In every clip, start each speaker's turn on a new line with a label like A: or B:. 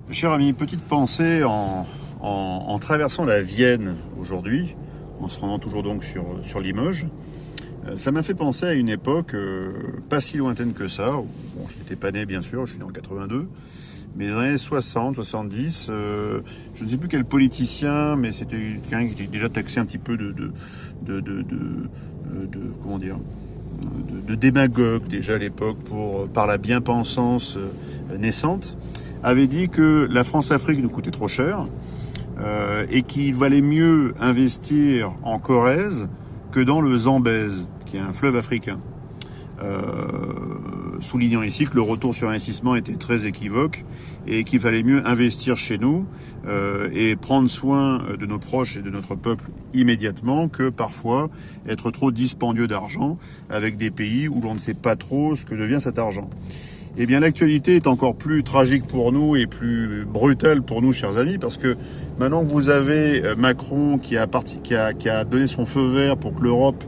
A: Cher ami, petite pensée en traversant la Vienne aujourd'hui, en se rendant toujours donc sur Limoges. Ça m'a fait penser à une époque pas si lointaine que ça. Bon, je n'étais pas né bien sûr, je suis né en 82, mais dans les années 60, 70, je ne sais plus quel politicien, mais c'était quelqu'un qui était déjà taxé un petit peu comment dire, de démagogue déjà à l'époque par la bien-pensance naissante, avait dit que la France-Afrique nous coûtait trop cher et qu'il valait mieux investir en Corrèze que dans le Zambèze, qui est un fleuve africain. Soulignant ici que le retour sur investissement était très équivoque et qu'il fallait mieux investir chez nous et prendre soin de nos proches et de notre peuple immédiatement que parfois être trop dispendieux d'argent avec des pays où l'on ne sait pas trop ce que devient cet argent. Eh bien, l'actualité est encore plus tragique pour nous et plus brutale pour nous, chers amis, parce que maintenant que vous avez Macron qui a donné son feu vert pour que l'Europe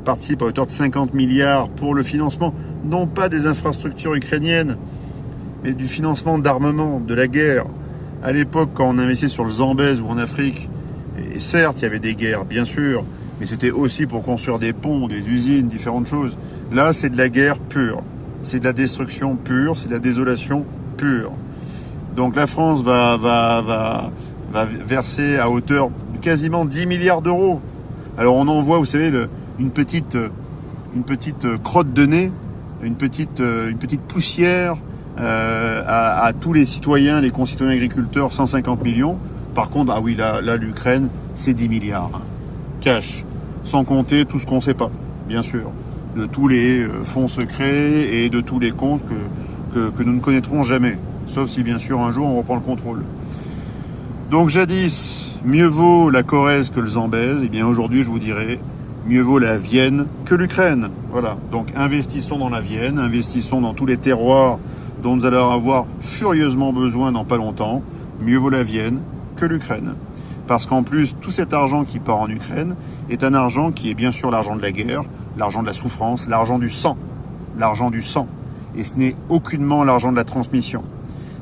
A: participe à hauteur de 50 milliards pour le financement, non pas des infrastructures ukrainiennes, mais du financement d'armement, de la guerre. À l'époque, quand on investissait sur le Zambèze ou en Afrique, et certes, il y avait des guerres, bien sûr, mais c'était aussi pour construire des ponts, des usines, différentes choses. Là, c'est de la guerre pure. C'est de la destruction pure, c'est de la désolation pure. Donc la France va verser à hauteur de quasiment 10 milliards d'euros. Alors on envoie, vous savez, une petite crotte de nez, une petite poussière à tous les citoyens, les concitoyens agriculteurs, 150 millions. Par contre, ah oui, là l'Ukraine, c'est 10 milliards. Cash. Sans compter tout ce qu'on ne sait pas, bien sûr. De tous les fonds secrets et de tous les comptes que nous ne connaîtrons jamais. Sauf si, bien sûr, un jour, on reprend le contrôle. Donc, jadis, mieux vaut la Corrèze que le Zambèze. Et bien, aujourd'hui, je vous dirais, mieux vaut la Vienne que l'Ukraine. Voilà. Donc, investissons dans la Vienne, investissons dans tous les terroirs dont nous allons avoir furieusement besoin dans pas longtemps. Mieux vaut la Vienne que l'Ukraine. Parce qu'en plus, tout cet argent qui part en Ukraine est un argent qui est bien sûr l'argent de la guerre, l'argent de la souffrance, l'argent du sang. L'argent du sang. Et ce n'est aucunement l'argent de la transmission.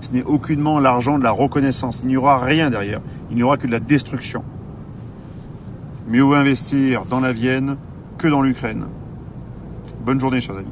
A: Ce n'est aucunement l'argent de la reconnaissance. Il n'y aura rien derrière. Il n'y aura que de la destruction. Mieux vaut investir dans la Vienne que dans l'Ukraine. Bonne journée, chers amis.